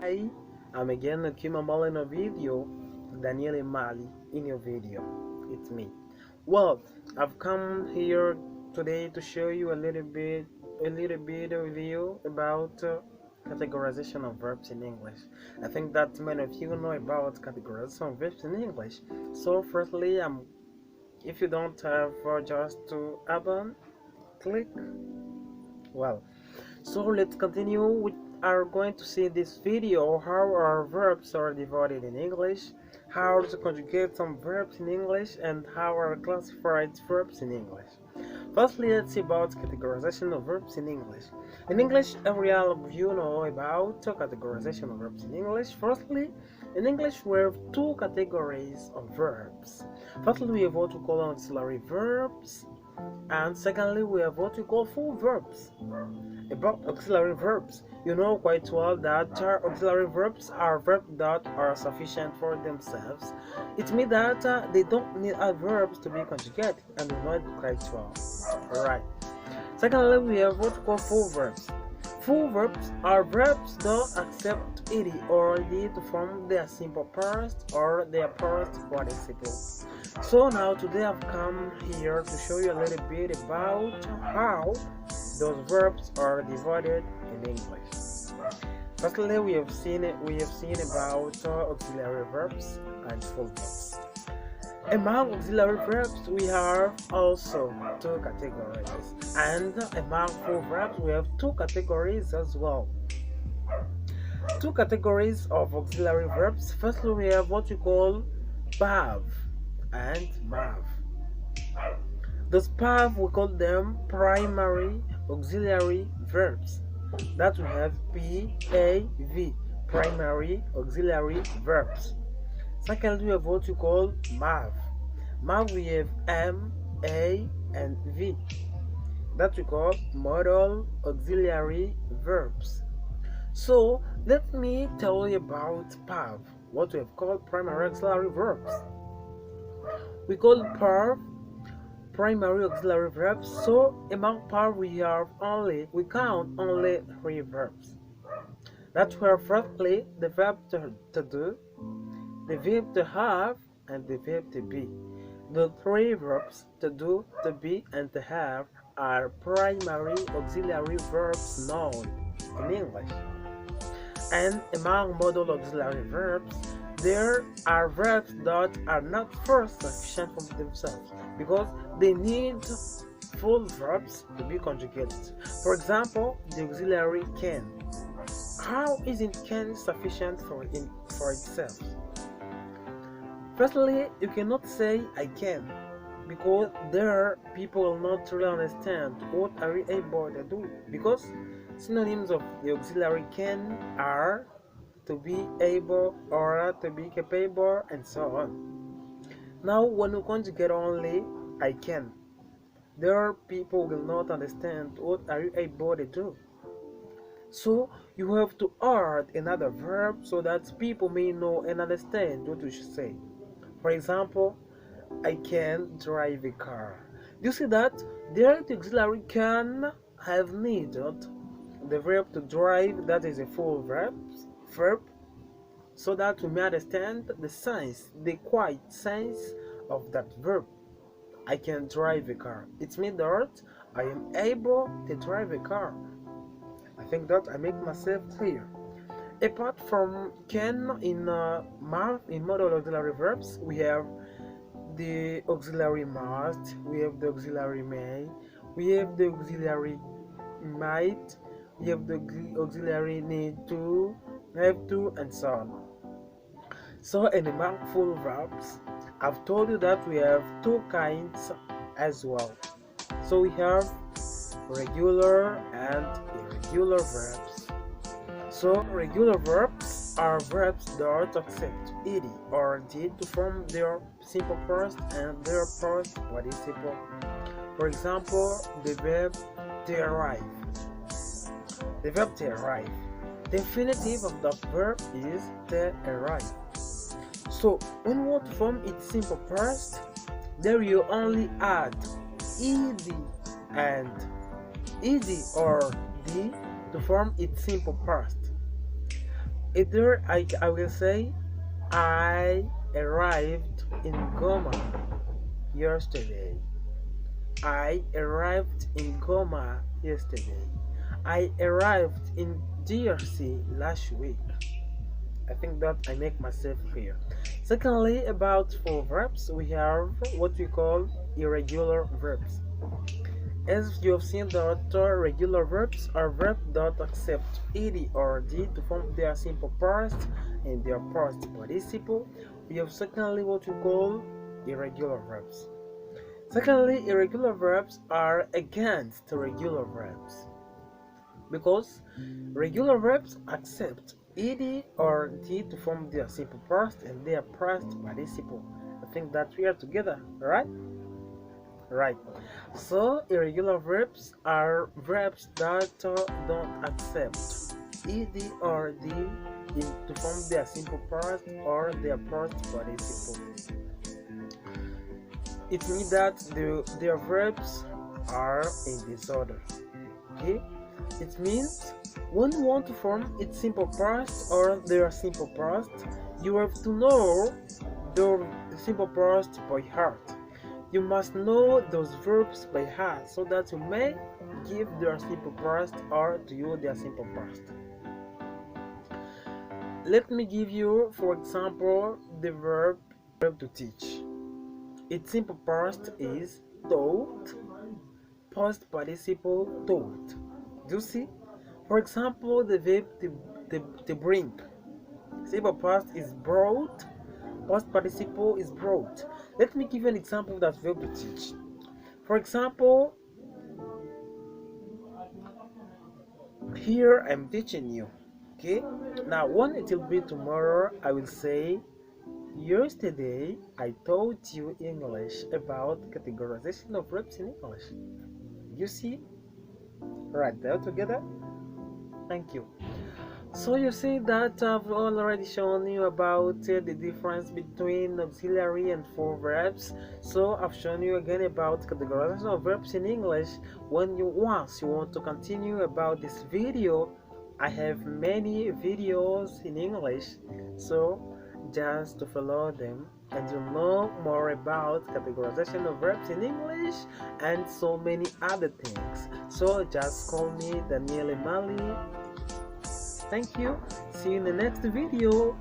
Hi, I'm again danielmaly in a video. Danielmaly in your video. It's me. Well, I've come here today to show you a little bit of review about categorization of verbs in English. I think that many of you know about categorization of verbs in English. So, firstly, if you don't have just to add on, click. Well, so let's continue. We are going to see this video how our verbs are divided in English, how to conjugate some verbs in English, and how are classified verbs in English. Firstly, let's see about categorization of verbs in English. In English, every all of you know about categorization of verbs in English. Firstly, in English, we have two categories of verbs. Firstly, we have what we call auxiliary verbs, and secondly, we have what we call full verbs. About auxiliary verbs, you know quite well that auxiliary verbs are verbs that are sufficient for themselves. It means that they don't need adverbs to be conjugated, and you know it quite well. Alright. Secondly, we have what we call full verbs. Full verbs are verbs that accept ed or d to form their simple past or their past participle. So now today I've come here to show you a little bit about how those verbs are divided in English. Firstly, we have seen about auxiliary verbs and full verbs. Among auxiliary verbs, we have also two categories, and among full verbs, we have two categories as well. Two categories of auxiliary verbs. Firstly, we have what we call pav and mav. Those pav, we call them primary auxiliary verbs. That we have PAV, primary auxiliary verbs. Secondly, we have what we call MAV. MAV, we have M, A, and V. That we call modal auxiliary verbs. So let me tell you about PAV, what we have called primary auxiliary verbs. We call PAV primary auxiliary verbs. So among PAV we count only three verbs. That were firstly the verb to do, the verb to have, and the verb to be. The three verbs to do, to be, and to have are primary auxiliary verbs known in English. And among modal auxiliary verbs, there are verbs that are not first sufficient for themselves because they need full verbs to be conjugated. For example, the auxiliary can. How isn't can sufficient for itself? Firstly, you cannot say I can because there people will not really understand what are you able to do, because synonyms of the auxiliary can are to be able or to be capable and so on. Now when you conjugate only I can, there people will not understand what are you able to do. So you have to add another verb so that people may know and understand what you should say. For example, I can drive a car. You see that there the auxiliary can have needed the verb to drive, that is a full verb, so that we may understand the sense, the quiet sense of that verb. I can drive a car. It means that I am able to drive a car. I think that I make myself clear. Apart from can in modal auxiliary verbs, we have the auxiliary must, we have the auxiliary may, we have the auxiliary might, we have the auxiliary need to, have to, and so on. So in among full verbs, I've told you that we have two kinds as well. So we have regular and irregular verbs. So regular verbs are verbs that accept ed or d to form their simple past and their past participle. For example, the verb to arrive. The verb to arrive. The infinitive of that verb is to arrive. So when we want to form its simple past, there you only add ed and ed or d to form its simple past. Either I will say I arrived in Goma yesterday. I arrived in Goma yesterday. I arrived in DRC last week. I think that I make myself clear. Secondly, about for verbs, we have what we call irregular verbs. As you have seen, the author, regular verbs are verbs that accept ed or d to form their simple past and their past participle. We have secondly what we call irregular verbs. Secondly, irregular verbs are against regular verbs because regular verbs accept ed or d to form their simple past and their past participle. I think that we are together, right? Right. So irregular verbs are verbs that don't accept ed or d to form their simple past or their past participle. It means that their verbs are in disorder. Okay? It means when you want to form its simple past or their simple past, you have to know the simple past by heart. You must know those verbs by heart so that you may give their simple past or to you their simple past. Let me give you, for example, the verb to teach. Its simple past is taught, past participle taught. Do you see? For example, the verb to bring. Simple past is brought, past participle is brought. Let me give you an example of that verb to teach. For example, here I'm teaching you. Okay? Now, when it will be tomorrow, I will say, yesterday I taught you English about categorization of verbs in English. You see? Right there together? Thank you. So you see that I've already shown you about the difference between auxiliary and full verbs. So I've shown you again about categorization of verbs in English. Once you want to continue about this video, I have many videos in English. So just to follow them and you know more about categorization of verbs in English and so many other things. So just call me danielmaly. Thank you. See you in the next video.